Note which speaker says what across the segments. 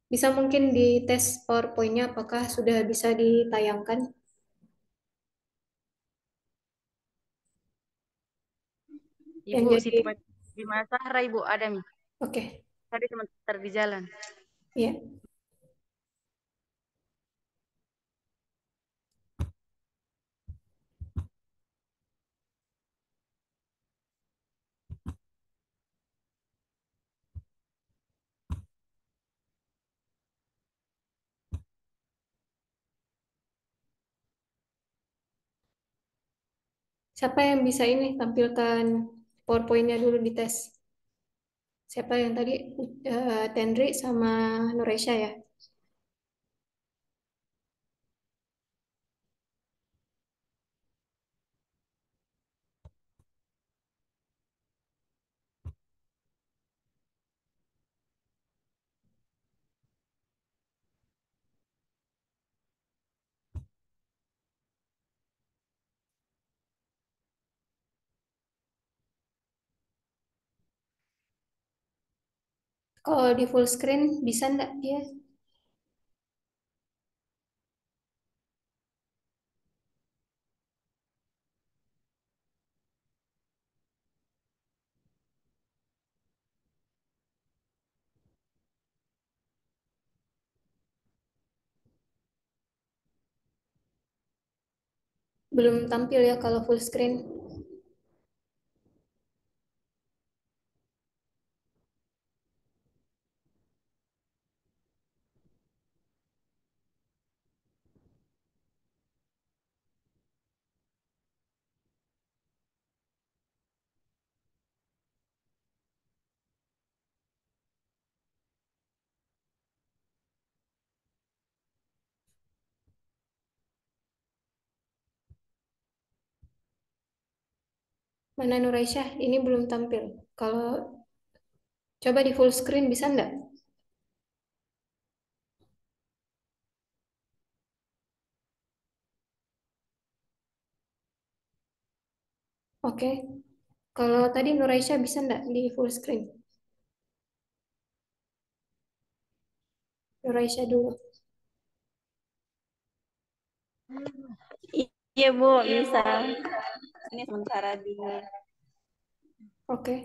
Speaker 1: Bisa mungkin dites PowerPoint-nya apakah sudah bisa ditayangkan. Yang
Speaker 2: Ibu,
Speaker 1: jadi,
Speaker 2: Siti di Masahra, Ibu ada nih.
Speaker 1: oke,
Speaker 2: Tadi sebentar di jalan.
Speaker 1: ya. Siapa yang bisa ini tampilkan PowerPoint-nya dulu di tes? Siapa yang tadi? Tendri sama Nuresha ya? Kalau di full screen bisa nggak dia? Belum tampil ya kalau full screen. Mana Nuresha? Ini belum tampil. Kalau coba di full screen bisa nggak? Oke. Kalau tadi Nuresha bisa nggak di full screen? Nuresha dulu.
Speaker 3: Iya Bu, bisa. Ini sementara di
Speaker 1: Oke.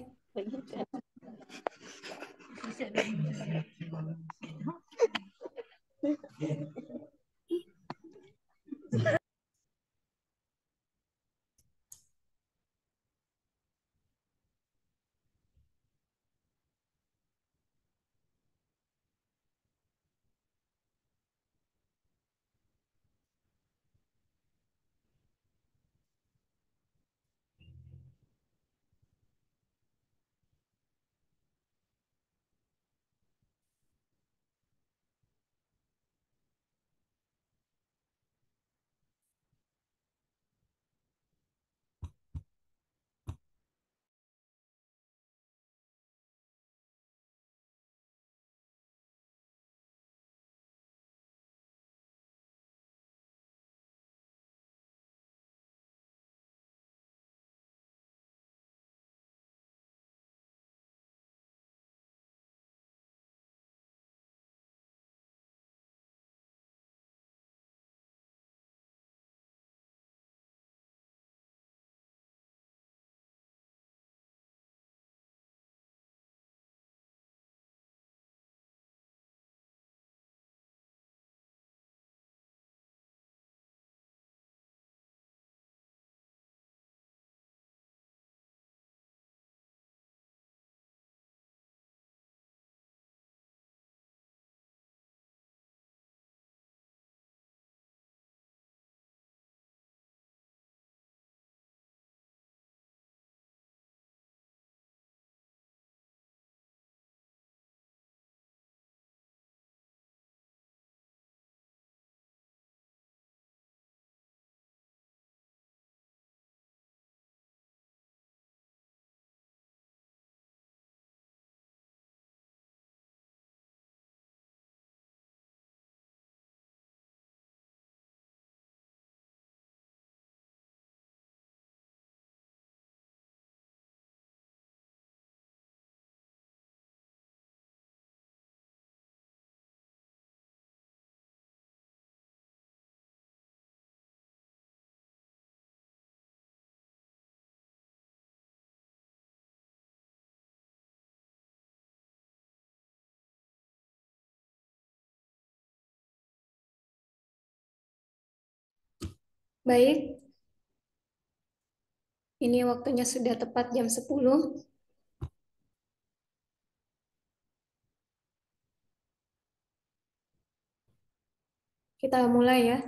Speaker 1: Baik, ini waktunya sudah tepat jam 10. Kita mulai ya.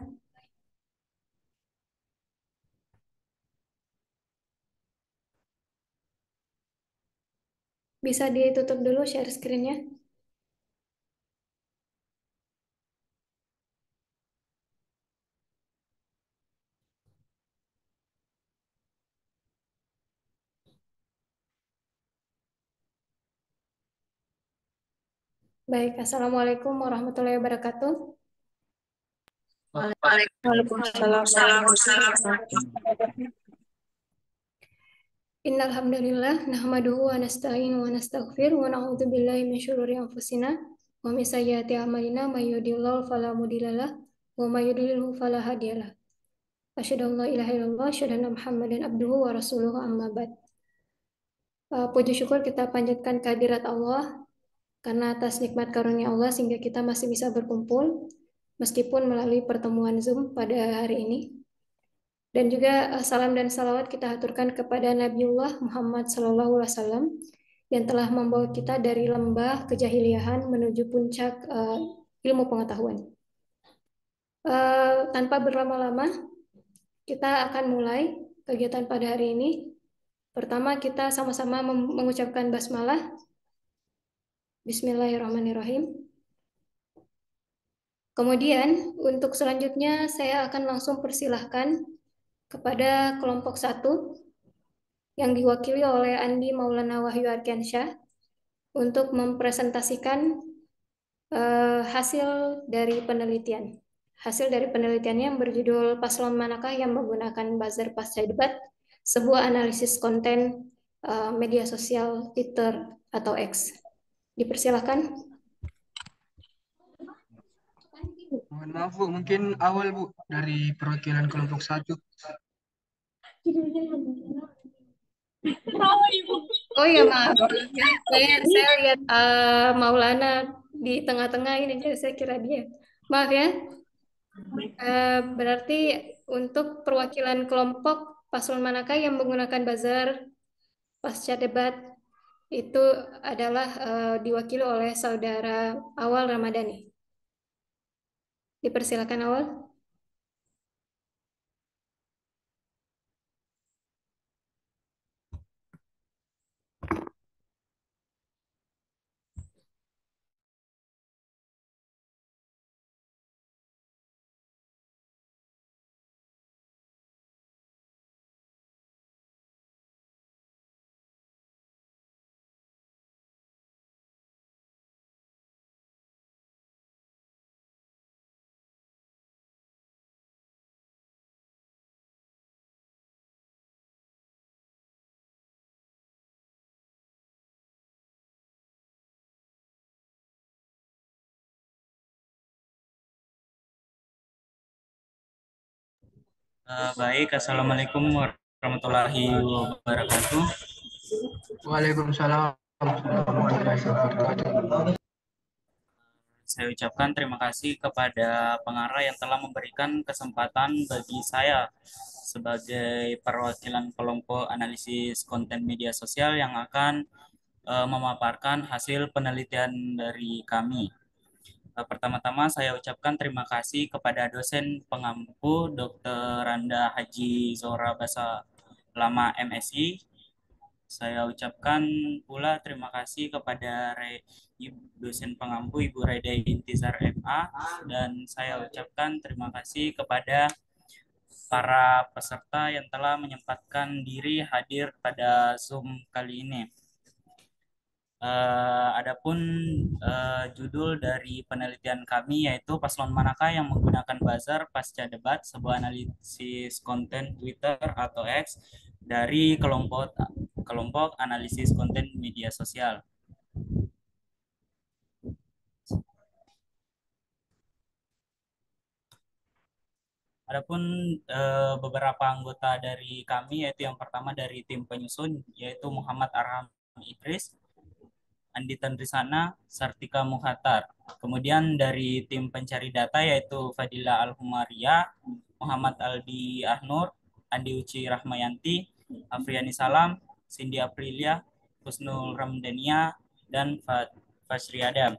Speaker 1: Bisa ditutup dulu share screen-nya. Baik, Assalamualaikum warahmatullahi wabarakatuh.
Speaker 3: Waalaikumsalam warahmatullahi wabarakatuh.
Speaker 1: Innal hamdalillah nahmaduhu wa nasta'inu wa nastaghfir wa na'udzu billahi min syururi anfusina wa min sayyiati a'malina may yahdihillahu fala mudhillalah wa may yudlilhu fala hadiyalah. Asyhadu an la ilaha illallah, asyhadu anna Muhammadan abduhu wa rasuluhu amma ba'd. Puji syukur kita panjatkan kehadirat Allah karena atas nikmat karunia Allah sehingga kita masih bisa berkumpul meskipun melalui pertemuan Zoom pada hari ini. Dan juga salam dan salawat kita haturkan kepada Nabiullah Muhammad SAW yang telah membawa kita dari lembah kejahiliahan menuju puncak ilmu pengetahuan. Tanpa berlama-lama, kita akan mulai kegiatan pada hari ini. Pertama, kita sama-sama mengucapkan basmalah. Bismillahirrahmanirrahim. Kemudian, untuk selanjutnya saya akan langsung persilahkan kepada kelompok 1 yang diwakili oleh Andi Maulana Wahyu Ardiansyah untuk mempresentasikan hasil dari penelitian. Hasil dari penelitiannya yang berjudul Paslon Manakah yang menggunakan buzzer pasca debat, sebuah analisis konten media sosial Twitter atau X. Dipersilakan.
Speaker 4: Mohon maaf Bu, mungkin awal Bu dari perwakilan kelompok 1.
Speaker 1: Oh ya maaf, saya lihat Maulana di tengah-tengah ini, jadi saya kira dia. Maaf ya. Berarti untuk perwakilan kelompok paslon manakah yang menggunakan buzzer pasca debat itu adalah diwakili oleh saudara Awal Ramadhani. Dipersilakan Awal.
Speaker 5: Baik, Assalamualaikum warahmatullahi wabarakatuh.
Speaker 4: Waalaikumsalam warahmatullahi wabarakatuh.
Speaker 5: Saya ucapkan terima kasih kepada pengarah yang telah memberikan kesempatan bagi saya sebagai perwakilan kelompok analisis konten media sosial yang akan memaparkan hasil penelitian dari kami. Pertama-tama saya ucapkan terima kasih kepada dosen pengampu Dr. Randa Haji Zora Basa Lama MSI. Saya ucapkan pula terima kasih kepada dosen pengampu Ibu Reda Intizar MA, dan saya ucapkan terima kasih kepada para peserta yang telah menyempatkan diri hadir pada Zoom kali ini. Adapun judul dari penelitian kami yaitu paslon manakah yang menggunakan buzzer pasca debat, sebuah analisis konten Twitter atau X dari kelompok analisis konten media sosial. Adapun beberapa anggota dari kami yaitu yang pertama dari tim penyusun yaitu Muhammad Arham Idris, Andi Tandrisana, Sartika Muhatar. Kemudian dari tim pencari data yaitu Fadila Alhumaria, Muhammad Aldi Ahnur, Andi Uci Rahmayanti, Afriani Salam, Cindy Aprilia, Husnul Ramdania, dan Fajri Adam.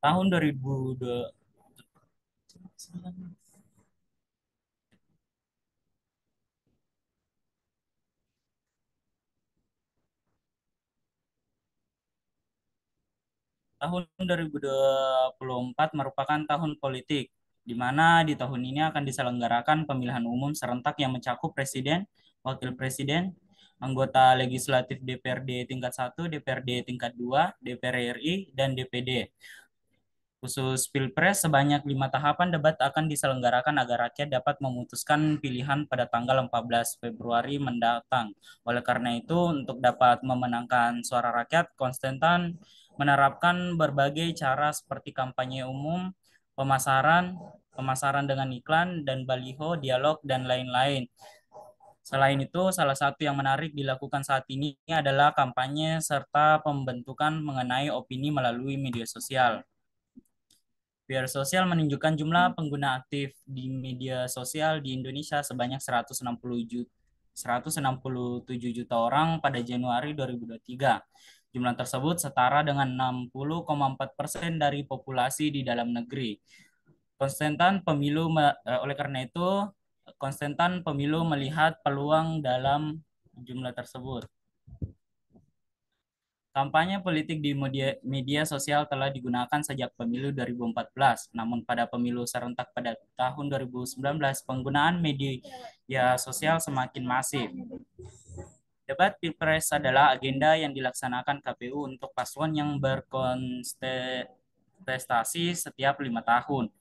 Speaker 5: Tahun 2002, tahun 2024 merupakan tahun politik, di mana di tahun ini akan diselenggarakan pemilihan umum serentak yang mencakup presiden, wakil presiden, anggota legislatif DPRD tingkat 1, DPRD tingkat 2, DPR RI, dan DPD. Khusus Pilpres, sebanyak 5 tahapan debat akan diselenggarakan agar rakyat dapat memutuskan pilihan pada tanggal 14 Februari mendatang. Oleh karena itu, untuk dapat memenangkan suara rakyat, Konstantan menerapkan berbagai cara seperti kampanye umum, pemasaran dengan iklan dan baliho, dialog, dan lain-lain. Selain itu, salah satu yang menarik dilakukan saat ini adalah kampanye serta pembentukan mengenai opini melalui media sosial. Media sosial menunjukkan jumlah pengguna aktif di media sosial di Indonesia sebanyak 167 juta orang pada Januari 2023. Jumlah tersebut setara dengan 60,4% dari populasi di dalam negeri. Oleh karena itu, Konstantan Pemilu melihat peluang dalam jumlah tersebut. Kampanye politik di media sosial telah digunakan sejak pemilu 2014, namun pada pemilu serentak pada tahun 2019, penggunaan media sosial semakin masif. Debat Pilpres adalah agenda yang dilaksanakan KPU untuk paslon yang berkontestasi setiap 5 tahun.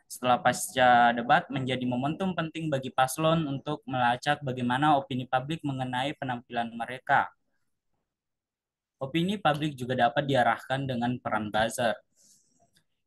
Speaker 5: Setelah pasca debat menjadi momentum penting bagi paslon untuk melacak bagaimana opini publik mengenai penampilan mereka. Opini publik juga dapat diarahkan dengan peran buzzer.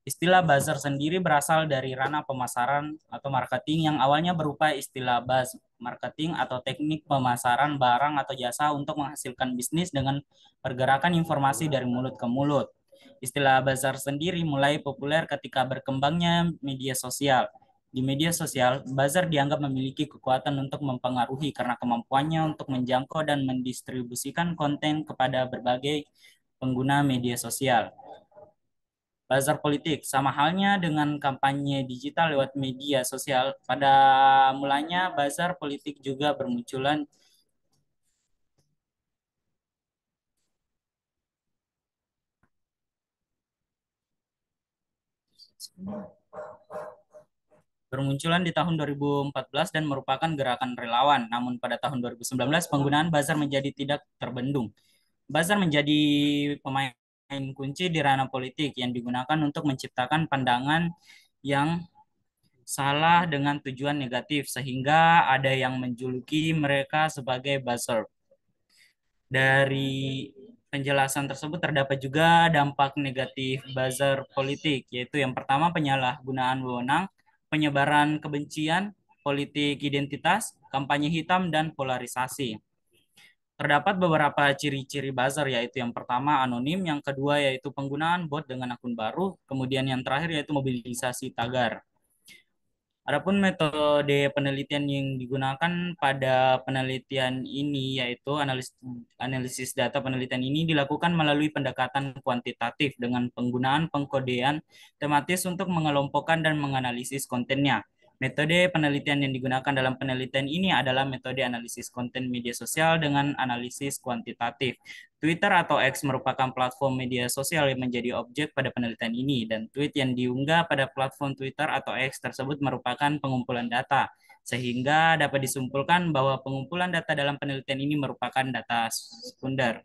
Speaker 5: Istilah buzzer sendiri berasal dari ranah pemasaran atau marketing yang awalnya berupa istilah buzz marketing atau teknik pemasaran barang atau jasa untuk menghasilkan bisnis dengan pergerakan informasi dari mulut ke mulut. Istilah buzzer sendiri mulai populer ketika berkembangnya media sosial. Di media sosial, buzzer dianggap memiliki kekuatan untuk mempengaruhi karena kemampuannya untuk menjangkau dan mendistribusikan konten kepada berbagai pengguna media sosial. Buzzer politik, sama halnya dengan kampanye digital lewat media sosial, pada mulanya buzzer politik juga bermunculan di tahun 2014 dan merupakan gerakan relawan. Namun pada tahun 2019 penggunaan buzzer menjadi tidak terbendung. Buzzer menjadi pemain kunci di ranah politik yang digunakan untuk menciptakan pandangan yang salah dengan tujuan negatif sehingga ada yang menjuluki mereka sebagai buzzer. Dari penjelasan tersebut terdapat juga dampak negatif buzzer politik, yaitu yang pertama penyalahgunaan wewenang, penyebaran kebencian, politik identitas, kampanye hitam, dan polarisasi. Terdapat beberapa ciri-ciri buzzer, yaitu yang pertama anonim, yang kedua yaitu penggunaan bot dengan akun baru, kemudian yang terakhir yaitu mobilisasi tagar. Adapun metode penelitian yang digunakan pada penelitian ini yaitu analisis data penelitian ini dilakukan melalui pendekatan kuantitatif dengan penggunaan pengkodean tematis untuk mengelompokkan dan menganalisis kontennya. Metode penelitian yang digunakan dalam penelitian ini adalah metode analisis konten media sosial dengan analisis kuantitatif. Twitter atau X merupakan platform media sosial yang menjadi objek pada penelitian ini, dan tweet yang diunggah pada platform Twitter atau X tersebut merupakan pengumpulan data, sehingga dapat disimpulkan bahwa pengumpulan data dalam penelitian ini merupakan data sekunder.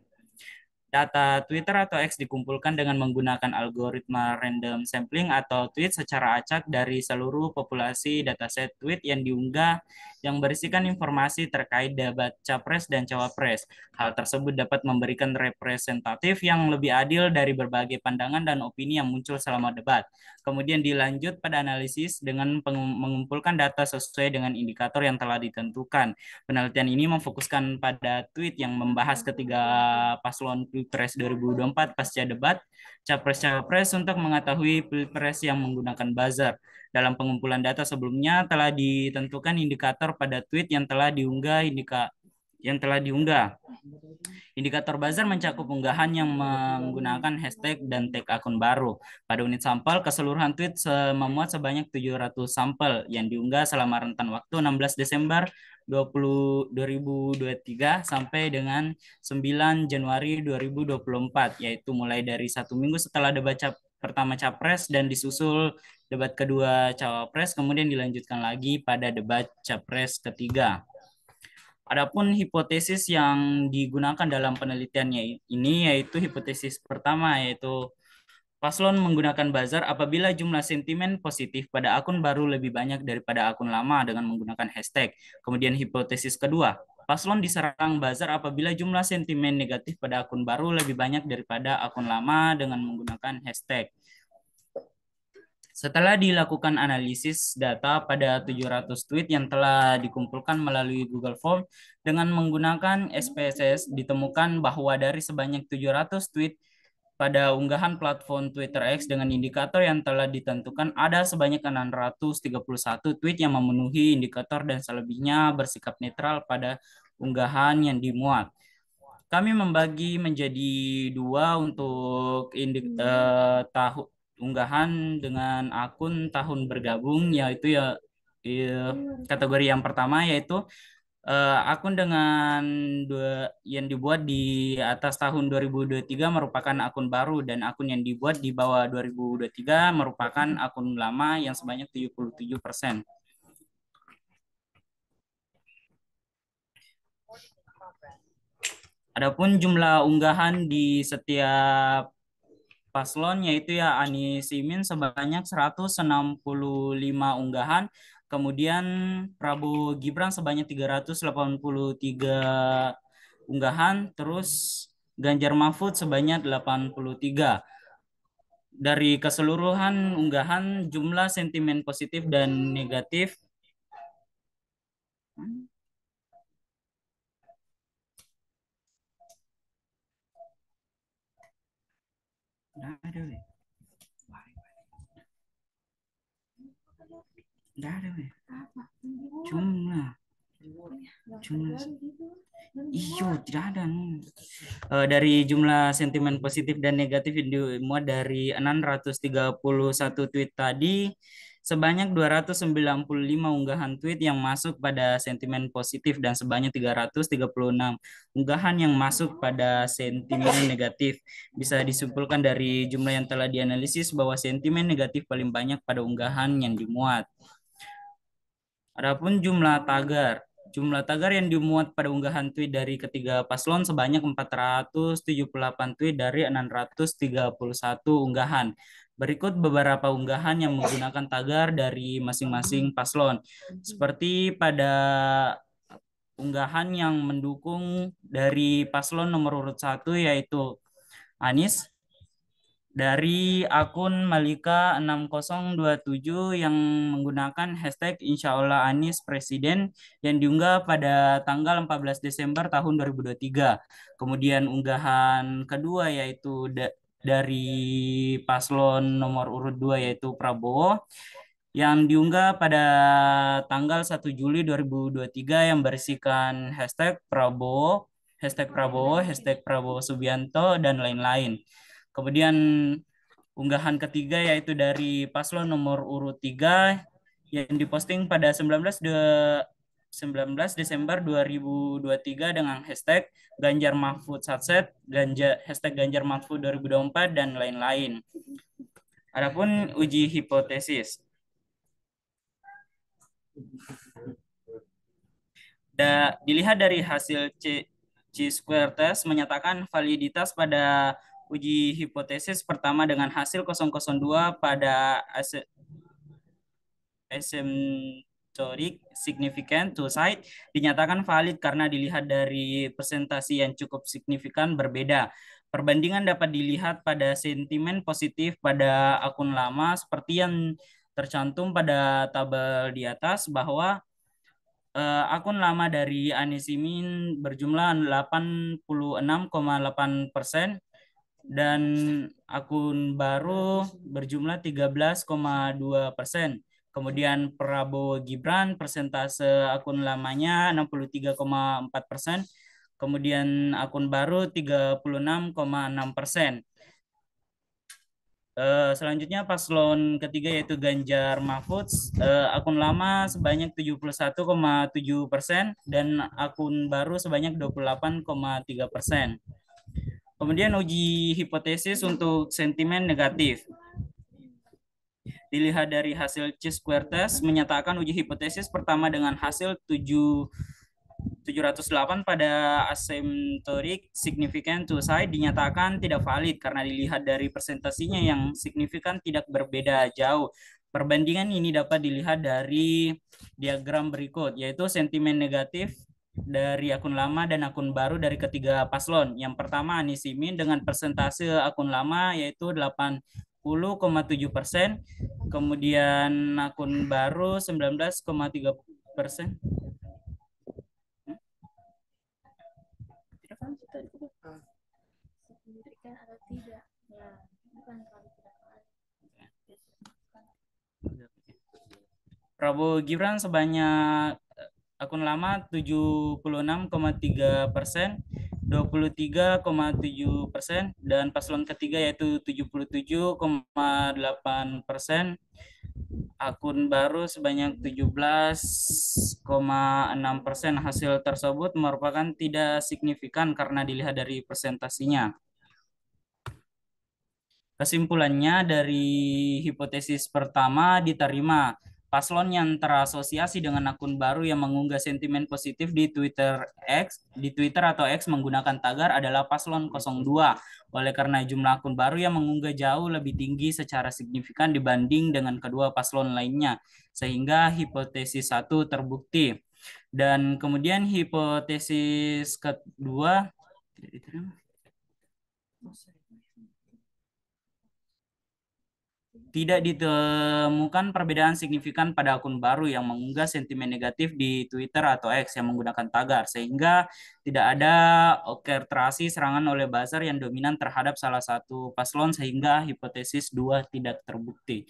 Speaker 5: Data Twitter atau X dikumpulkan dengan menggunakan algoritma random sampling atau tweet secara acak dari seluruh populasi dataset tweet yang diunggah yang berisikan informasi terkait debat capres dan cawapres. Hal tersebut dapat memberikan representatif yang lebih adil dari berbagai pandangan dan opini yang muncul selama debat. Kemudian dilanjut pada analisis dengan mengumpulkan data sesuai dengan indikator yang telah ditentukan. Penelitian ini memfokuskan pada tweet yang membahas ketiga paslon Pilpres 2024 pasca debat Capres-Cawapres untuk mengetahui Pilpres yang menggunakan buzzer. Dalam pengumpulan data sebelumnya telah ditentukan indikator pada tweet yang telah diunggah Indikator buzzer mencakup unggahan yang menggunakan hashtag dan tag akun baru. Pada unit sampel, keseluruhan tweet memuat sebanyak 700 sampel yang diunggah selama rentan waktu 16 Desember 2023 sampai dengan 9 Januari 2024, yaitu mulai dari 1 minggu setelah debat pertama Capres dan disusul debat kedua Cawapres, kemudian dilanjutkan lagi pada debat Capres ketiga. Adapun hipotesis yang digunakan dalam penelitiannya ini yaitu hipotesis pertama, yaitu paslon menggunakan buzzer apabila jumlah sentimen positif pada akun baru lebih banyak daripada akun lama dengan menggunakan hashtag. Kemudian hipotesis kedua, paslon diserang buzzer apabila jumlah sentimen negatif pada akun baru lebih banyak daripada akun lama dengan menggunakan hashtag. Setelah dilakukan analisis data pada 700 tweet yang telah dikumpulkan melalui Google Form dengan menggunakan SPSS, ditemukan bahwa dari sebanyak 700 tweet pada unggahan platform Twitter X dengan indikator yang telah ditentukan, ada sebanyak 631 tweet yang memenuhi indikator dan selebihnya bersikap netral pada unggahan yang dimuat. Kami membagi menjadi dua untuk unggahan dengan akun tahun bergabung, yaitu kategori yang pertama yaitu akun dengan yang dibuat di atas tahun 2023 merupakan akun baru, dan akun yang dibuat di bawah 2023 merupakan akun lama yang sebanyak 77%. Adapun jumlah unggahan di setiap paslon yaitu Anies Imin sebanyak 165 unggahan, kemudian Prabowo Gibran sebanyak 383 unggahan, terus Ganjar Mahfud sebanyak 83. Dari keseluruhan unggahan, jumlah sentimen positif dan negatif tidak ada. Dari jumlah sentimen positif dan negatif yang dimuat dari 631 tweet tadi, sebanyak 295 unggahan tweet yang masuk pada sentimen positif dan sebanyak 336 unggahan yang masuk pada sentimen negatif. Bisa disimpulkan dari jumlah yang telah dianalisis bahwa sentimen negatif paling banyak pada unggahan yang dimuat. Adapun jumlah tagar yang dimuat pada unggahan tweet dari ketiga paslon sebanyak 478 tweet dari 631 unggahan. Berikut beberapa unggahan yang menggunakan tagar dari masing-masing paslon. Seperti pada unggahan yang mendukung dari paslon nomor urut 1 yaitu Anies, dari akun Malika 6027 yang menggunakan hashtag Insyaallah Anies Presiden yang diunggah pada tanggal 14 Desember tahun 2023. Kemudian unggahan kedua yaitu dari paslon nomor urut 2 yaitu Prabowo yang diunggah pada tanggal 1 Juli 2023 yang berisikan hashtag Prabowo, hashtag Prabowo Subianto, dan lain-lain. Kemudian unggahan ketiga yaitu dari paslon nomor urut 3 yang diposting pada 19 Desember 2023 dengan hashtag Ganjar Mahfud Satset, hashtag Ganjar Mahfud 2024, dan lain-lain. Adapun uji hipotesis. Dilihat dari hasil Chi-square test menyatakan validitas pada uji hipotesis pertama dengan hasil 002 pada asymptotic significant to site dinyatakan valid karena dilihat dari presentasi yang cukup signifikan berbeda. Perbandingan dapat dilihat pada sentimen positif pada akun lama seperti yang tercantum pada tabel di atas, bahwa akun lama dari Anies Imin berjumlah 86,8% dan akun baru berjumlah 13,2%. Kemudian Prabowo Gibran persentase akun lamanya 63,4%. Kemudian akun baru 36,6%. Selanjutnya paslon ketiga yaitu Ganjar Mahfud, akun lama sebanyak 71,7% dan akun baru sebanyak 28,3%. Kemudian uji hipotesis untuk sentimen negatif. Dilihat dari hasil Chi-square test menyatakan uji hipotesis pertama dengan hasil 708 pada asymptotic significant to side dinyatakan tidak valid karena dilihat dari presentasinya yang signifikan tidak berbeda jauh. Perbandingan ini dapat dilihat dari diagram berikut, yaitu sentimen negatif dari akun lama dan akun baru dari ketiga paslon. Yang pertama Anies Imin dengan persentase akun lama yaitu 80,7%, kemudian akun baru 19,3%. Prabowo Gibran sebanyak akun lama 76,3%, 23,7%, dan paslon ketiga yaitu 77,8%. Akun baru sebanyak 17,6%. Hasil tersebut merupakan tidak signifikan karena dilihat dari presentasinya. Kesimpulannya dari hipotesis pertama diterima. Paslon yang terasosiasi dengan akun baru yang mengunggah sentimen positif di Twitter atau X menggunakan tagar adalah paslon 02. Oleh karena jumlah akun baru yang mengunggah jauh lebih tinggi secara signifikan dibanding dengan kedua paslon lainnya, sehingga hipotesis 1 terbukti. Dan kemudian hipotesis kedua tidak diterima. Tidak ditemukan perbedaan signifikan pada akun baru yang mengunggah sentimen negatif di Twitter atau X yang menggunakan tagar, sehingga tidak ada orkestrasi serangan oleh buzzer yang dominan terhadap salah satu paslon, sehingga hipotesis 2 tidak terbukti.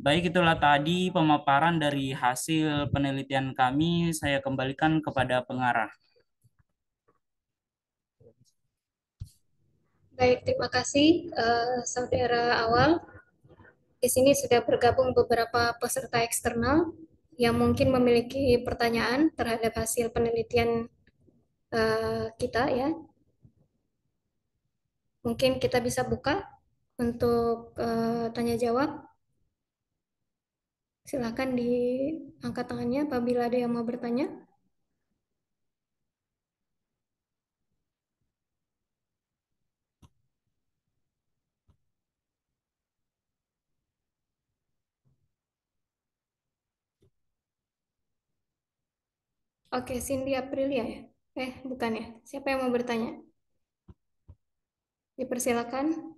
Speaker 5: Baik, itulah tadi pemaparan dari hasil penelitian kami. Saya kembalikan kepada pengarah.
Speaker 1: Baik, terima kasih saudara Awal. Di sini sudah bergabung beberapa peserta eksternal yang mungkin memiliki pertanyaan terhadap hasil penelitian kita ya. Mungkin kita bisa buka untuk tanya jawab. Silakan diangkat tangannya apabila ada yang mau bertanya. Oke, Cindy Aprilia ya? Bukan ya. Siapa yang mau bertanya? Dipersilakan.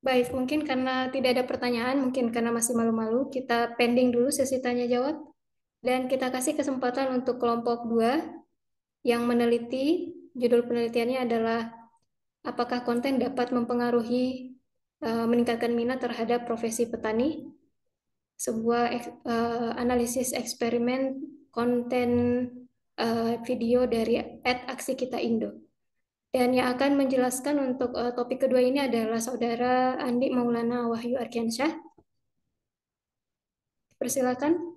Speaker 1: Baik, mungkin karena tidak ada pertanyaan, mungkin karena masih malu-malu, kita pending dulu sesi tanya jawab. Dan kita kasih kesempatan untuk kelompok 2 yang meneliti, judul penelitiannya adalah apakah konten dapat mempengaruhi meningkatkan minat terhadap profesi petani. Sebuah analisis eksperimen konten video dari @aksi-kita-indo. Dan yang akan menjelaskan untuk topik kedua ini adalah Saudara Andi Maulana Wahyu Ardiansyah. Persilakan.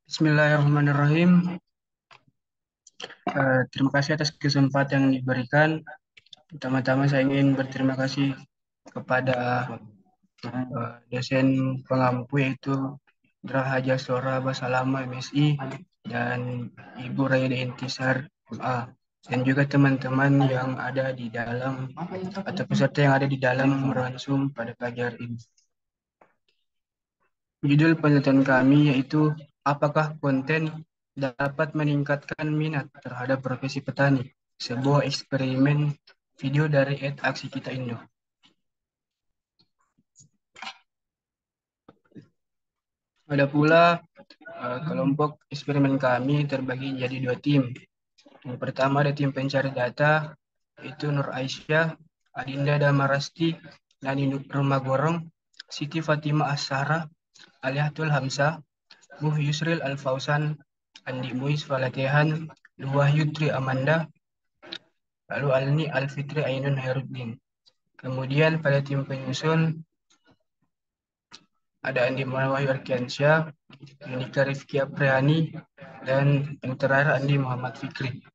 Speaker 4: Bismillahirrahmanirrahim. Terima kasih atas kesempatan yang diberikan. Pertama-tama saya ingin berterima kasih kepada dosen pengampu yaitu Drahaja Sora Basalama MSI dan Ibu Raya Intisar MA dan juga teman-teman yang ada di dalam atau peserta yang ada di dalam meransum pada pagi hari ini. Judul penelitian kami yaitu apakah konten dapat meningkatkan minat terhadap profesi petani? Sebuah eksperimen video dari Aksi Kita Indo. Ada pula kelompok eksperimen kami terbagi jadi 2 tim. Yang pertama ada tim pencari data, itu Nur Aisyah, Adinda Damarasti, Nani Rumagorong, Siti Fatimah Ashara, Aliatul Hamzah, Muh Yusril Al-Fausan, Andi Muiz Falatehan, Wahyu Tri Amanda, lalu Alni Alfitri Ainun Hairuddin. Kemudian pada tim penyusun ada Andi Wahyu Arkiansyah, Yunika Rifki Apriani, dan yang terakhir Andi Muhammad Fikri.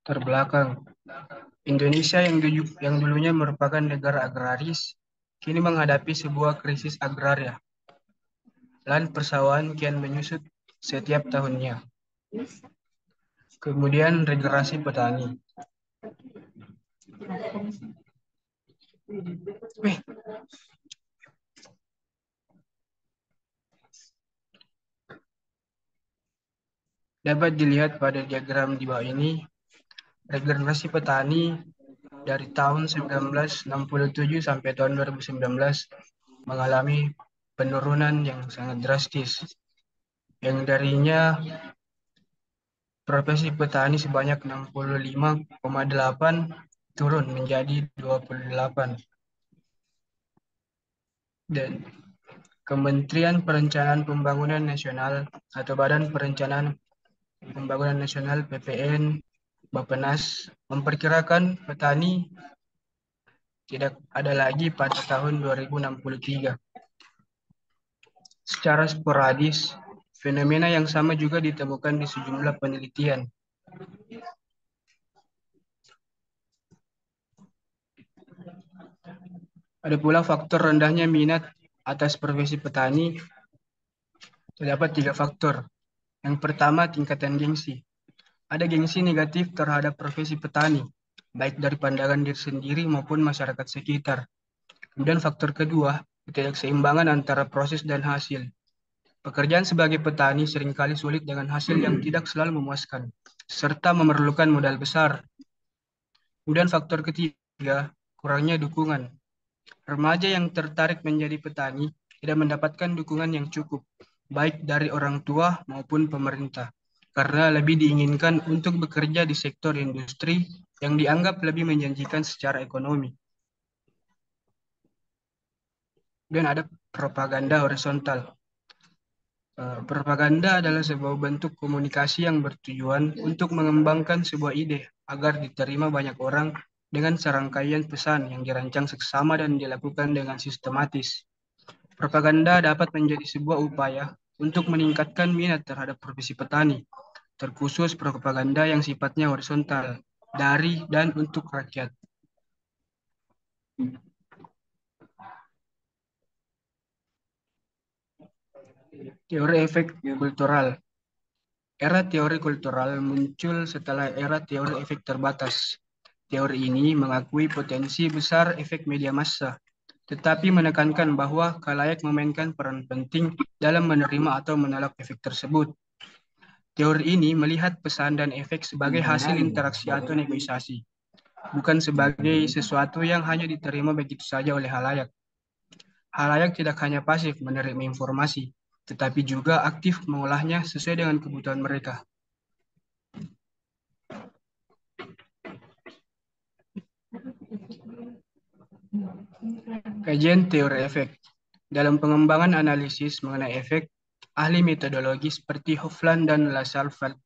Speaker 4: Terbelakang, Indonesia yang dulunya merupakan negara agraris, kini menghadapi sebuah krisis agraria. Lahan persawahan kian menyusut setiap tahunnya. Kemudian regenerasi petani. Dapat dilihat pada diagram di bawah ini, regenerasi petani dari tahun 1967 sampai tahun 2019 mengalami penurunan yang sangat drastis. Yang darinya profesi petani sebanyak 65,8 turun menjadi 28. Dan Kementerian Perencanaan Pembangunan Nasional atau Badan Perencanaan Pembangunan Nasional PPN Bappenas memperkirakan petani tidak ada lagi pada tahun 2063. Secara sporadis, fenomena yang sama juga ditemukan di sejumlah penelitian. Ada pula faktor rendahnya minat atas profesi petani. Terdapat 3 faktor. Yang pertama, tingkatan gengsi. Ada gengsi negatif terhadap profesi petani, baik dari pandangan diri sendiri maupun masyarakat sekitar. Kemudian faktor kedua, ketidakseimbangan antara proses dan hasil. Pekerjaan sebagai petani seringkali sulit dengan hasil yang tidak selalu memuaskan, serta memerlukan modal besar. Kemudian faktor ketiga, kurangnya dukungan. Remaja yang tertarik menjadi petani tidak mendapatkan dukungan yang cukup, baik dari orang tua maupun pemerintah, karena lebih diinginkan untuk bekerja di sektor industri yang dianggap lebih menjanjikan secara ekonomi. Dan ada propaganda horizontal. Propaganda adalah sebuah bentuk komunikasi yang bertujuan untuk mengembangkan sebuah ide agar diterima banyak orang dengan serangkaian pesan yang dirancang seksama dan dilakukan dengan sistematis. Propaganda dapat menjadi sebuah upaya untuk meningkatkan minat terhadap profesi petani, terkhusus propaganda yang sifatnya horizontal, dari dan untuk rakyat. Teori efek kultural. Era teori kultural muncul setelah era teori efek terbatas. Teori ini mengakui potensi besar efek media massa, tetapi menekankan bahwa khalayak memainkan peran penting dalam menerima atau menolak efek tersebut. Teori ini melihat pesan dan efek sebagai hasil interaksi atau negosiasi, bukan sebagai sesuatu yang hanya diterima begitu saja oleh khalayak. Khalayak tidak hanya pasif menerima informasi, tetapi juga aktif mengolahnya sesuai dengan kebutuhan mereka. Kajian teori efek. Dalam pengembangan analisis mengenai efek, ahli metodologi seperti Hofland dan Lassalfeld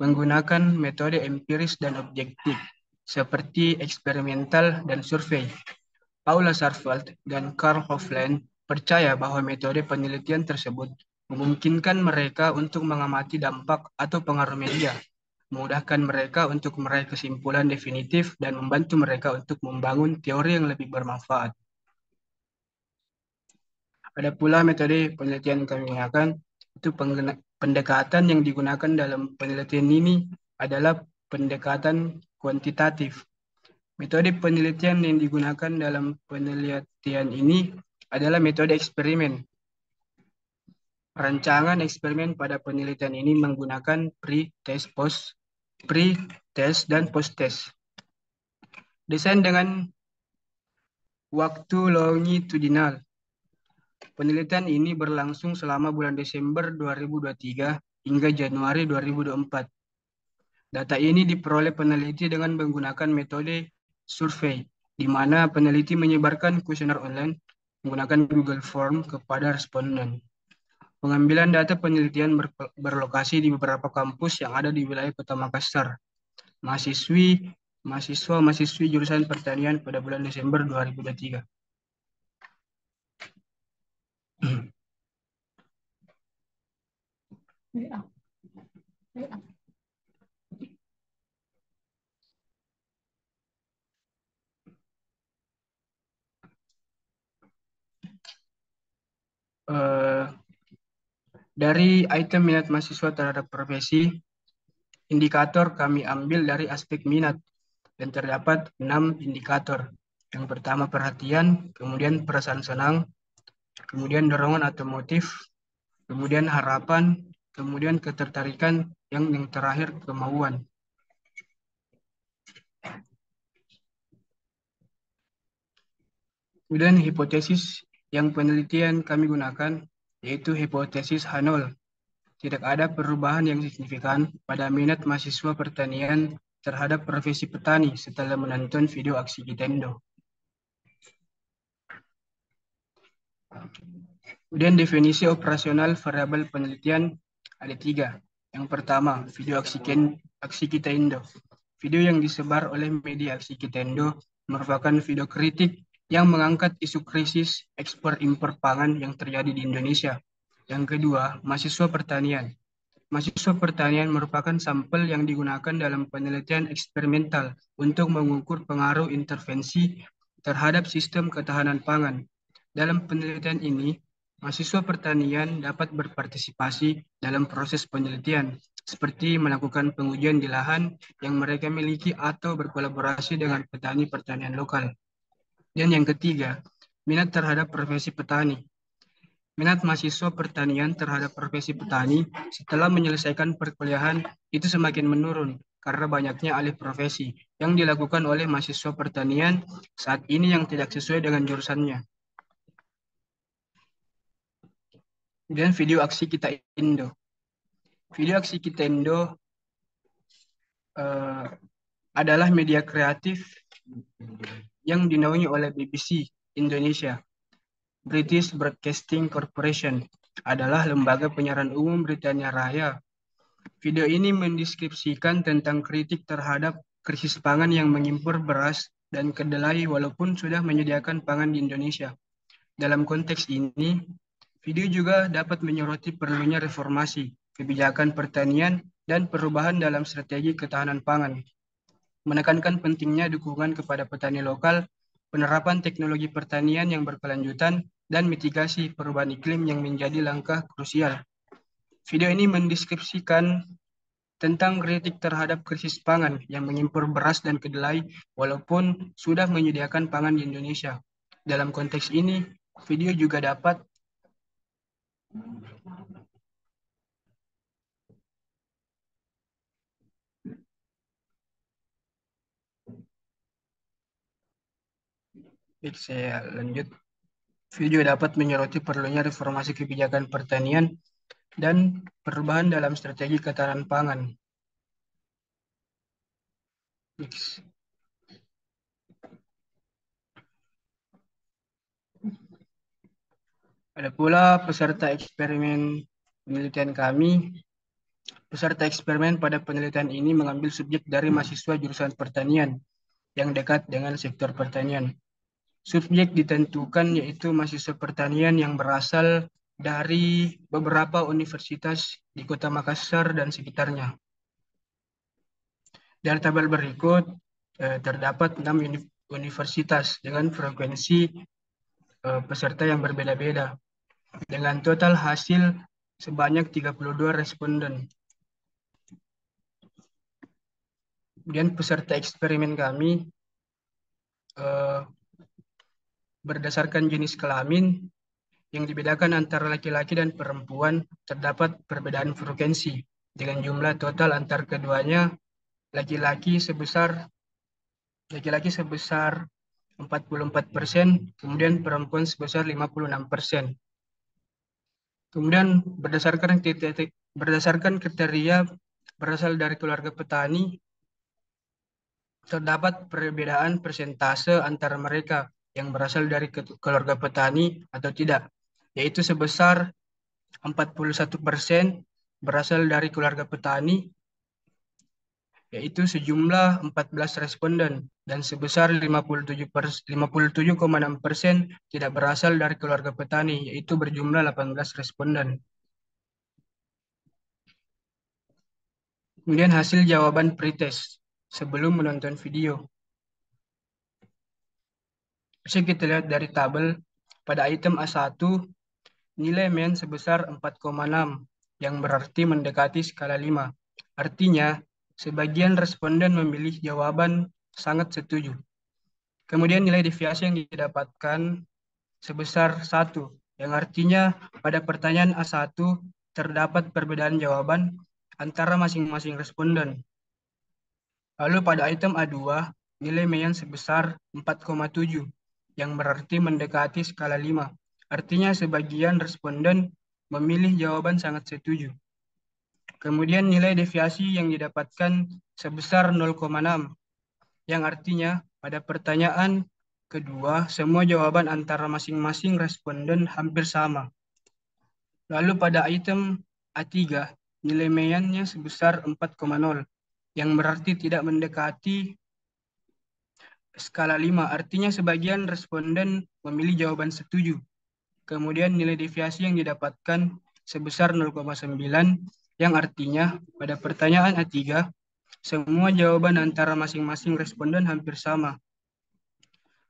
Speaker 4: menggunakan metode empiris dan objektif, seperti eksperimental dan survei. Paul Lassalfeld dan Karl Hofland percaya bahwa metode penelitian tersebut memungkinkan mereka untuk mengamati dampak atau pengaruh media, memudahkan mereka untuk meraih kesimpulan definitif, dan membantu mereka untuk membangun teori yang lebih bermanfaat. Ada pula metode penelitian yang kami gunakan, itu pendekatan yang digunakan dalam penelitian ini adalah pendekatan kuantitatif. Metode penelitian yang digunakan dalam penelitian ini adalah metode eksperimen. Rancangan eksperimen pada penelitian ini menggunakan pre-test dan post-test. Desain dengan waktu longitudinal. Penelitian ini berlangsung selama bulan Desember 2023 hingga Januari 2024. Data ini diperoleh peneliti dengan menggunakan metode survei, di mana peneliti menyebarkan kuesioner online menggunakan Google Form kepada responden. Pengambilan data penelitian berlokasi di beberapa kampus yang ada di wilayah Kota Makassar. Mahasiswa-mahasiswi jurusan pertanian pada bulan Desember 2023. Dari item minat mahasiswa terhadap profesi, indikator kami ambil dari aspek minat dan terdapat 6 indikator. Yang pertama perhatian, kemudian perasaan senang, kemudian dorongan atau motif, kemudian harapan, kemudian ketertarikan, yang terakhir kemauan. Kemudian hipotesis yang penelitian kami gunakan yaitu hipotesis H0. Tidak ada perubahan yang signifikan pada minat mahasiswa pertanian terhadap profesi petani setelah menonton video aksi Gitendo. Kemudian definisi operasional variabel penelitian ada 3. Yang pertama, video aksi Gitendo. Video yang disebar oleh media aksi Gitendo merupakan video kritik yang mengangkat isu krisis ekspor-impor pangan yang terjadi di Indonesia. Yang kedua, mahasiswa pertanian. Mahasiswa pertanian merupakan sampel yang digunakan dalam penelitian eksperimental untuk mengukur pengaruh intervensi terhadap sistem ketahanan pangan. Dalam penelitian ini, mahasiswa pertanian dapat berpartisipasi dalam proses penelitian, seperti melakukan pengujian di lahan yang mereka miliki atau berkolaborasi dengan petani pertanian lokal. Dan yang ketiga, minat terhadap profesi petani. Minat mahasiswa pertanian terhadap profesi petani setelah menyelesaikan perkuliahan itu semakin menurun karena banyaknya alih profesi yang dilakukan oleh mahasiswa pertanian saat ini yang tidak sesuai dengan jurusannya. Kemudian video aksi Kita Indo. Video aksi Kita Indo adalah media kreatif yang dinaungi oleh BBC Indonesia. British Broadcasting Corporation adalah lembaga penyiaran umum Britania Raya. Video ini mendeskripsikan tentang kritik terhadap krisis pangan yang mengimpor beras dan kedelai walaupun sudah menyediakan pangan di Indonesia. Dalam konteks ini, video juga dapat menyoroti perlunya reformasi, kebijakan pertanian, dan perubahan dalam strategi ketahanan pangan. Menekankan pentingnya dukungan kepada petani lokal, penerapan teknologi pertanian yang berkelanjutan, dan mitigasi perubahan iklim yang menjadi langkah krusial. Video ini mendeskripsikan tentang kritik terhadap krisis pangan yang mengimpor beras dan kedelai walaupun sudah menyediakan pangan di Indonesia. Dalam konteks ini, video juga dapat saya lanjut. Video dapat menyoroti perlunya reformasi kebijakan pertanian dan perubahan dalam strategi ketahanan pangan. Ada pula peserta eksperimen penelitian kami. Peserta eksperimen pada penelitian ini mengambil subjek dari mahasiswa jurusan pertanian yang dekat dengan sektor pertanian. Subjek ditentukan yaitu mahasiswa pertanian yang berasal dari beberapa universitas di Kota Makassar dan sekitarnya. Dari tabel berikut terdapat 6 universitas dengan frekuensi peserta yang berbeda-beda, dengan total hasil sebanyak 32 responden. Kemudian peserta eksperimen kami berdasarkan jenis kelamin yang dibedakan antara laki-laki dan perempuan, terdapat perbedaan frekuensi dengan jumlah total antar keduanya laki-laki sebesar 44%, kemudian perempuan sebesar 56%. Kemudian berdasarkan kriteria berasal dari keluarga petani, terdapat perbedaan persentase antara mereka yang berasal dari keluarga petani atau tidak, yaitu sebesar 41% berasal dari keluarga petani, yaitu sejumlah 14 responden, dan sebesar 57,6% tidak berasal dari keluarga petani, yaitu berjumlah 18 responden. Kemudian hasil jawaban pretest sebelum menonton video. Bisa kita lihat dari tabel, pada item A1, nilai MEN sebesar 4,6, yang berarti mendekati skala 5. Artinya, sebagian responden memilih jawaban sangat setuju. Kemudian nilai deviasi yang didapatkan sebesar 1, yang artinya pada pertanyaan A1 terdapat perbedaan jawaban antara masing-masing responden. Lalu pada item A2, nilai MEN sebesar 4,7, yang berarti mendekati skala 5. Artinya sebagian responden memilih jawaban sangat setuju. Kemudian nilai deviasi yang didapatkan sebesar 0,6, yang artinya pada pertanyaan kedua semua jawaban antara masing-masing responden hampir sama. Lalu pada item A3, nilai MEN-nya sebesar 4,0, yang berarti tidak mendekati skala 5, artinya sebagian responden memilih jawaban setuju. Kemudian nilai deviasi yang didapatkan sebesar 0,9, yang artinya pada pertanyaan A3, semua jawaban antara masing-masing responden hampir sama.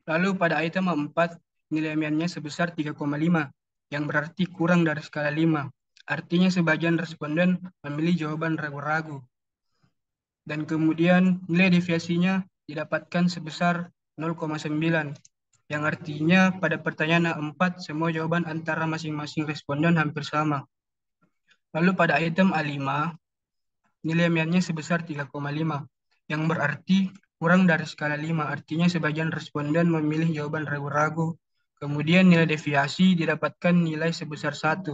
Speaker 4: Lalu pada item A4, nilai MEN-nya sebesar 3,5, yang berarti kurang dari skala 5. Artinya sebagian responden memilih jawaban ragu-ragu. Dan kemudian nilai deviasinya didapatkan sebesar 0,9, yang artinya pada pertanyaan A4 semua jawaban antara masing-masing responden hampir sama. Lalu pada item A5, nilai MEN-nya sebesar 3,5, yang berarti kurang dari skala 5, artinya sebagian responden memilih jawaban ragu-ragu. Kemudian nilai deviasi didapatkan nilai sebesar 1,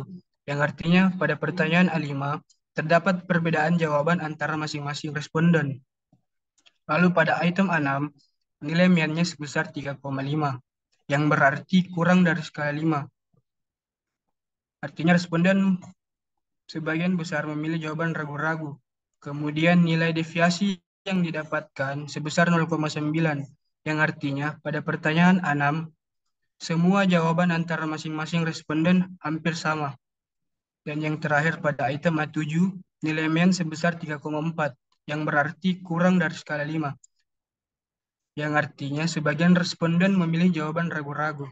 Speaker 4: yang artinya pada pertanyaan A5 terdapat perbedaan jawaban antara masing-masing responden. Lalu pada item A6, nilai MEN-nya sebesar 3,5, yang berarti kurang dari skala 5. Artinya responden sebagian besar memilih jawaban ragu-ragu. Kemudian nilai deviasi yang didapatkan sebesar 0,9, yang artinya pada pertanyaan A6, semua jawaban antara masing-masing responden hampir sama. Dan yang terakhir pada item A7, nilai MEN sebesar 3,4, yang berarti kurang dari skala 5. Yang artinya sebagian responden memilih jawaban ragu-ragu.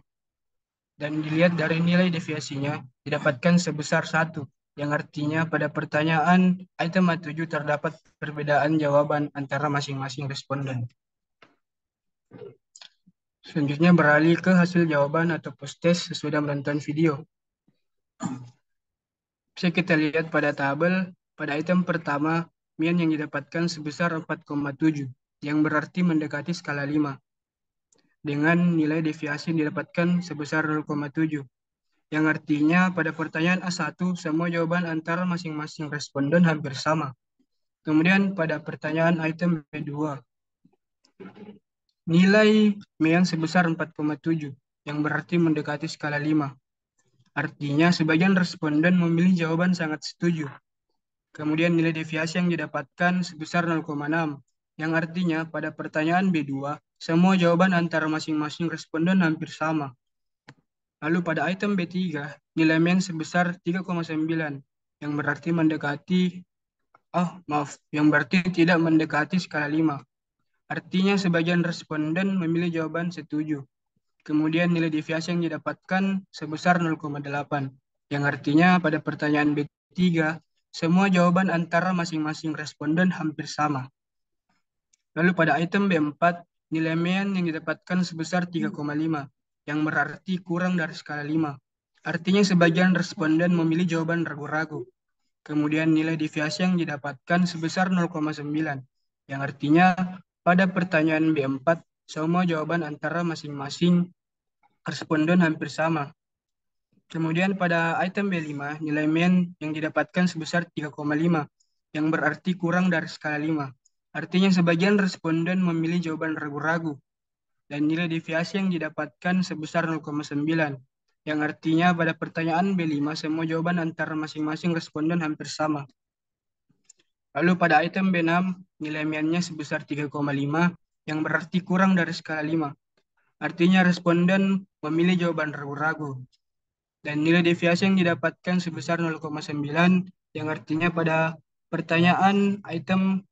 Speaker 4: Dan dilihat dari nilai deviasinya, didapatkan sebesar 1, yang artinya pada pertanyaan item A7 terdapat perbedaan jawaban antara masing-masing responden. Selanjutnya beralih ke hasil jawaban atau post-test sesudah menonton video. Bisa kita lihat pada tabel, pada item pertama, MEN yang didapatkan sebesar 4,7, yang berarti mendekati skala 5. Dengan nilai deviasi yang didapatkan sebesar 0,7. Yang artinya pada pertanyaan A1 semua jawaban antara masing-masing responden hampir sama. Kemudian pada pertanyaan item B2, nilai MEN sebesar 4,7, yang berarti mendekati skala 5. Artinya sebagian responden memilih jawaban sangat setuju. Kemudian nilai deviasi yang didapatkan sebesar 0,6, yang artinya pada pertanyaan B2, semua jawaban antara masing-masing responden hampir sama. Lalu pada item B3, nilai mean sebesar 3,9, yang berarti tidak mendekati skala 5. Artinya sebagian responden memilih jawaban setuju. Kemudian nilai deviasi yang didapatkan sebesar 0,8, yang artinya pada pertanyaan B3, semua jawaban antara masing-masing responden hampir sama. Lalu pada item B4, nilai mean yang didapatkan sebesar 3,5, yang berarti kurang dari skala 5. Artinya sebagian responden memilih jawaban ragu-ragu. Kemudian nilai deviasi yang didapatkan sebesar 0,9, yang artinya pada pertanyaan B4, semua jawaban antara masing-masing responden hampir sama. Kemudian pada item B5, nilai mean yang didapatkan sebesar 3,5, yang berarti kurang dari skala 5. Artinya sebagian responden memilih jawaban ragu-ragu. Dan nilai deviasi yang didapatkan sebesar 0,9, yang artinya pada pertanyaan B5 semua jawaban antara masing-masing responden hampir sama. Lalu pada item B6, nilai mean-nya sebesar 3,5, yang berarti kurang dari skala 5. Artinya responden memilih jawaban ragu-ragu. Dan nilai deviasi yang didapatkan sebesar 0,9, yang artinya pada pertanyaan item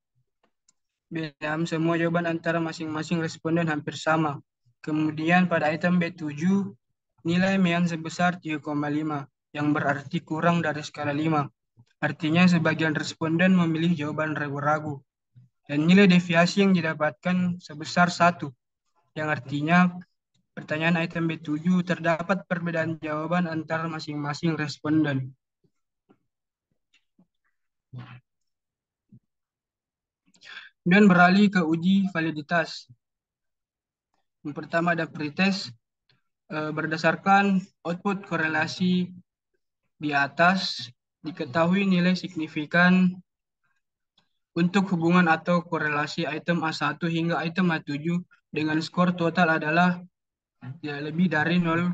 Speaker 4: B6 semua jawaban antara masing-masing responden hampir sama. Kemudian pada item B7, nilai mean sebesar 3,5, yang berarti kurang dari skala 5. Artinya sebagian responden memilih jawaban ragu-ragu. Dan nilai deviasi yang didapatkan sebesar 1, yang artinya pertanyaan item B7 terdapat perbedaan jawaban antara masing-masing responden. Kemudian beralih ke uji validitas. Yang pertama ada pretest. Berdasarkan output korelasi di atas, diketahui nilai signifikan untuk hubungan atau korelasi item A1 hingga item A7 dengan skor total adalah lebih dari 0,05.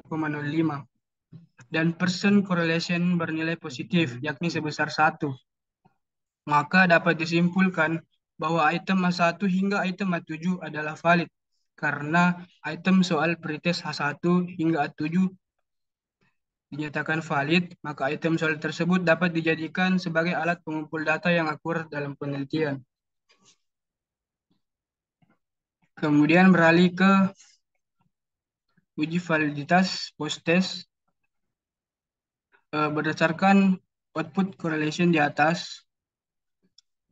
Speaker 4: Dan percent correlation bernilai positif, yakni sebesar 1. Maka dapat disimpulkan bahwa item A1 hingga item A7 adalah valid, karena item soal pretest A1 hingga A7 dinyatakan valid, maka item soal tersebut dapat dijadikan sebagai alat pengumpul data yang akurat dalam penelitian. Kemudian beralih ke uji validitas post-test. Berdasarkan output correlation di atas,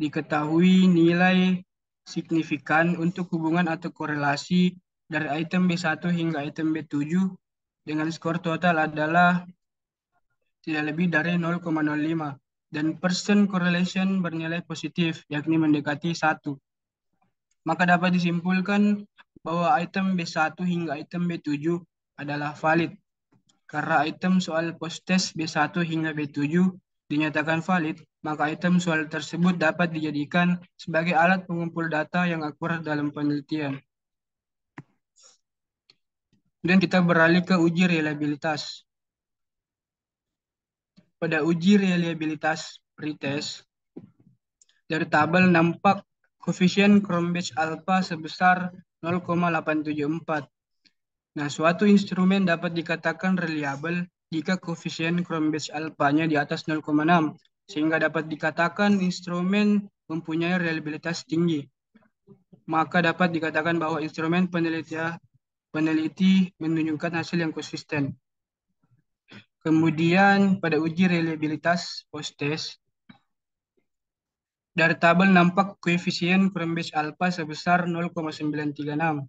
Speaker 4: diketahui nilai signifikan untuk hubungan atau korelasi dari item B1 hingga item B7 dengan skor total adalah tidak lebih dari 0,05 dan percent correlation bernilai positif, yakni mendekati 1. Maka dapat disimpulkan bahwa item B1 hingga item B7 adalah valid, karena item soal post-test B1 hingga B7 dinyatakan valid, maka item soal tersebut dapat dijadikan sebagai alat pengumpul data yang akurat dalam penelitian. Kemudian kita beralih ke uji reliabilitas. Pada uji reliabilitas pretest, dari tabel nampak koefisien Cronbach alpha sebesar 0,874. Nah, suatu instrumen dapat dikatakan reliable jika koefisien Cronbach alpha-nya di atas 0,6, sehingga dapat dikatakan instrumen mempunyai reliabilitas tinggi. Maka dapat dikatakan bahwa instrumen peneliti menunjukkan hasil yang konsisten. Kemudian pada uji reliabilitas post-test, dari tabel nampak koefisien Cronbach alpha sebesar 0,936.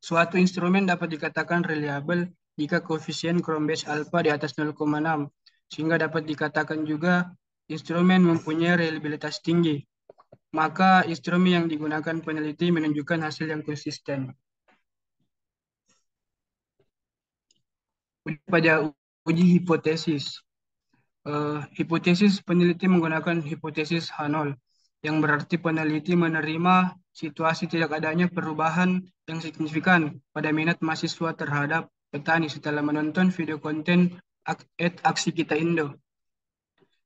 Speaker 4: Suatu instrumen dapat dikatakan reliable jika koefisien Cronbach alpha di atas 0,6, sehingga dapat dikatakan juga instrumen mempunyai reliabilitas tinggi. Maka instrumen yang digunakan peneliti menunjukkan hasil yang konsisten. Pada uji hipotesis. Hipotesis peneliti menggunakan hipotesis H0, yang berarti peneliti menerima situasi tidak adanya perubahan yang signifikan pada minat mahasiswa terhadap petani setelah menonton video konten Aksi Kita Indo.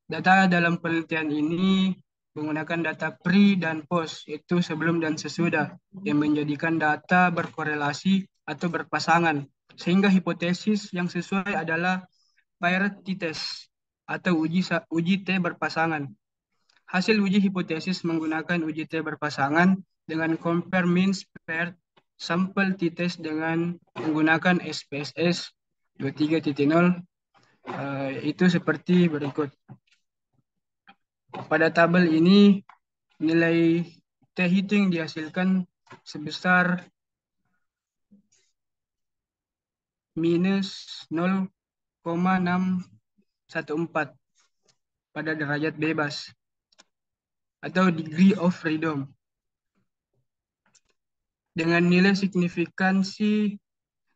Speaker 4: Data dalam penelitian ini menggunakan data pre dan post, yaitu sebelum dan sesudah, yang menjadikan data berkorelasi atau berpasangan, sehingga hipotesis yang sesuai adalah paired t-test atau uji T berpasangan. Hasil uji hipotesis menggunakan uji T berpasangan dengan compare means paired sample t-test dengan menggunakan SPSS 23.0 itu seperti berikut. Pada tabel ini nilai T itu yang dihasilkan sebesar minus 0,614 pada derajat bebas atau degree of freedom. Dengan nilai signifikansi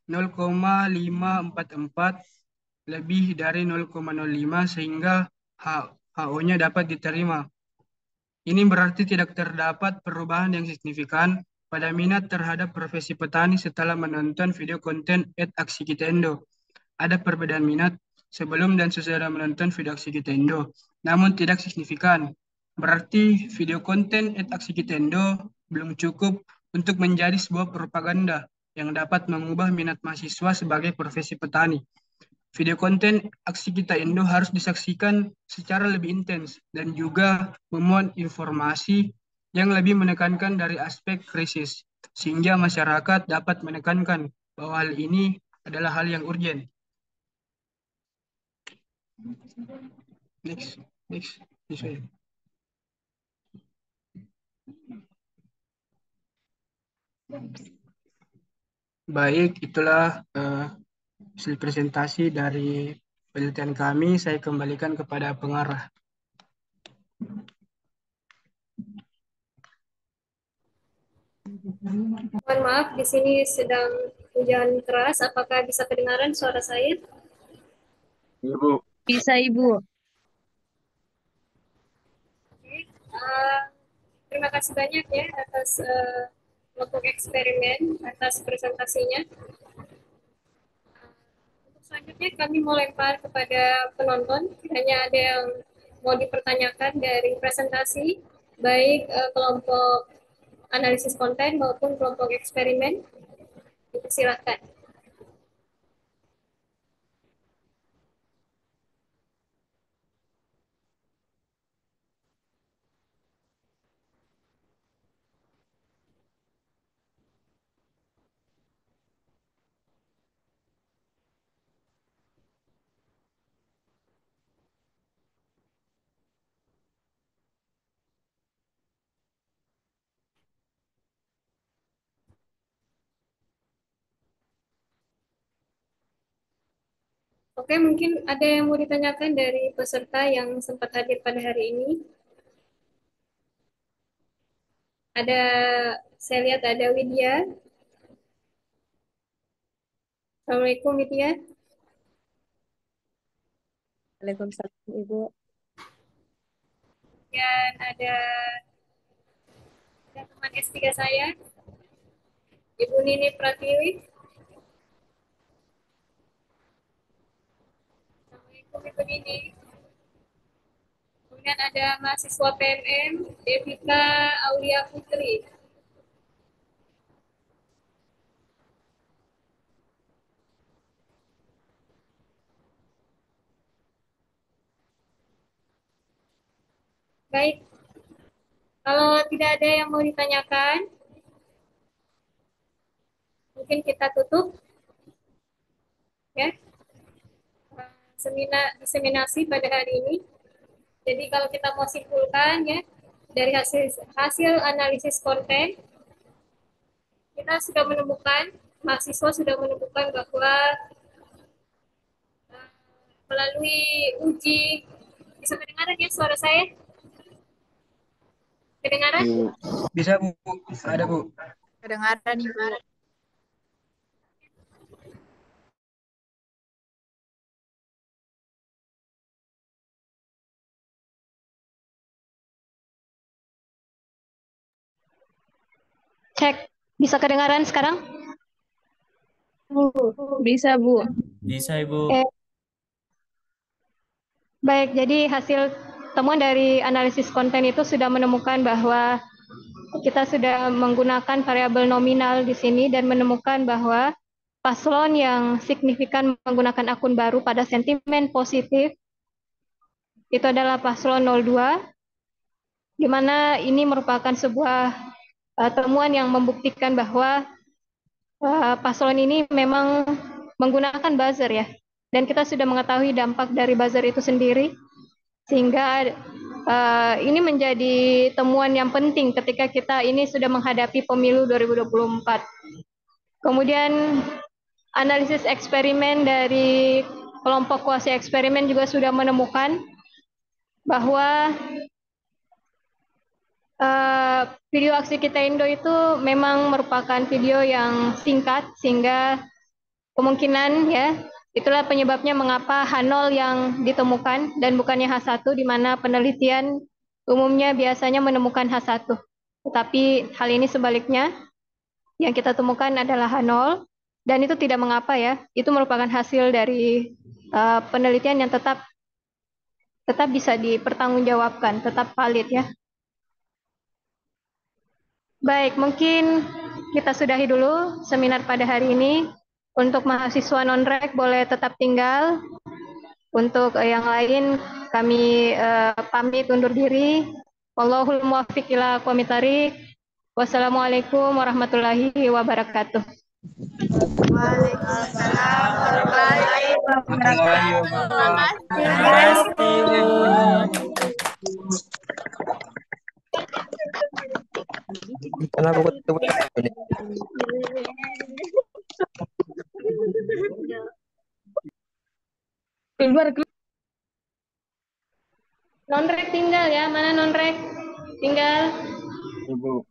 Speaker 4: 0,544 lebih dari 0,05 sehingga HO-nya dapat diterima. Ini berarti tidak terdapat perubahan yang signifikan pada minat terhadap profesi petani setelah menonton video konten Aksi Kita Indo. Ada perbedaan minat sebelum dan sesudah menonton video Aksi Kita Indo, namun tidak signifikan. Berarti video konten Aksi Kita Indo belum cukup untuk menjadi sebuah propaganda yang dapat mengubah minat mahasiswa sebagai profesi petani. Video konten Aksi Kita Indo harus disaksikan secara lebih intens dan juga memuat informasi yang lebih menekankan dari aspek krisis, sehingga masyarakat dapat menekankan bahwa hal ini adalah hal yang urgent. Next. Baik, itulah hasil presentasi dari penelitian kami. Saya kembalikan kepada pengarah.
Speaker 1: Mohon maaf, di sini sedang hujan keras. Apakah bisa kedengaran suara saya?
Speaker 2: Ibu.
Speaker 6: Bisa, Ibu.
Speaker 1: Uh, Terima kasih banyak ya atas kelompok eksperimen, atas presentasinya. Untuk selanjutnya kami mau lempar kepada penonton. Hanya ada yang mau dipertanyakan dari presentasi, baik kelompok analisis konten maupun kelompok eksperimen. Silakan. Oke, mungkin ada yang mau ditanyakan dari peserta yang sempat hadir pada hari ini. Ada, saya lihat ada Widya. Assalamualaikum Widya.
Speaker 6: Waalaikumsalam, Ibu.
Speaker 1: Dan ada teman S3 saya, Ibu Nini Pratiwi. Assalamualaikum Ibu Nini. Kemudian ada mahasiswa PMM, Devika Aulia Putri. Baik, kalau tidak ada yang mau ditanyakan, mungkin kita tutup ya seminar diseminasi pada hari ini. Jadi kalau kita mau simpulkan ya dari hasil analisis konten, kita sudah menemukan, mahasiswa sudah menemukan bahwa melalui uji, bisa kedengaran ya suara saya? Kedengaran?
Speaker 4: Bisa Bu, ada Bu.
Speaker 6: Kedengaran, Ibu.
Speaker 1: Cek, bisa kedengaran sekarang?
Speaker 6: Bisa, Bu.
Speaker 5: Bisa, Ibu.
Speaker 1: Eh, baik, jadi hasil temuan dari analisis konten itu sudah menemukan bahwa kita sudah menggunakan variabel nominal di sini dan menemukan bahwa paslon yang signifikan menggunakan akun baru pada sentimen positif itu adalah paslon 02, di mana ini merupakan sebuah temuan yang membuktikan bahwa paslon ini memang menggunakan buzzer ya. Dan kita sudah mengetahui dampak dari buzzer itu sendiri, sehingga ini menjadi temuan yang penting ketika kita ini sudah menghadapi pemilu 2024. Kemudian analisis eksperimen dari kelompok kuasi eksperimen juga sudah menemukan bahwa video aksi Kita Indo itu memang merupakan video yang singkat, sehingga kemungkinan ya itulah penyebabnya mengapa H0 yang ditemukan dan bukannya H1, di mana penelitian umumnya biasanya menemukan H1. Tetapi hal ini sebaliknya, yang kita temukan adalah H0, dan itu tidak mengapa ya, itu merupakan hasil dari penelitian yang tetap bisa dipertanggungjawabkan, tetap valid ya. Baik, mungkin kita sudahi dulu seminar pada hari ini. Untuk mahasiswa non-rek boleh tetap tinggal. Untuk yang lain kami pamit undur diri. Wallahul muwaffiq ila aqwamit thoriq. Wassalamualaikum warahmatullahi wabarakatuh.
Speaker 3: Waalaikumsalam warahmatullahi
Speaker 5: Warahmatullahi
Speaker 3: wabarakatuh.
Speaker 5: wabarakatuh. Terima kasih, Ibu.
Speaker 7: Karena aku ketemu ini.
Speaker 1: Non-rek tinggal ya, mana non-rek? Tinggal.
Speaker 2: Ibu.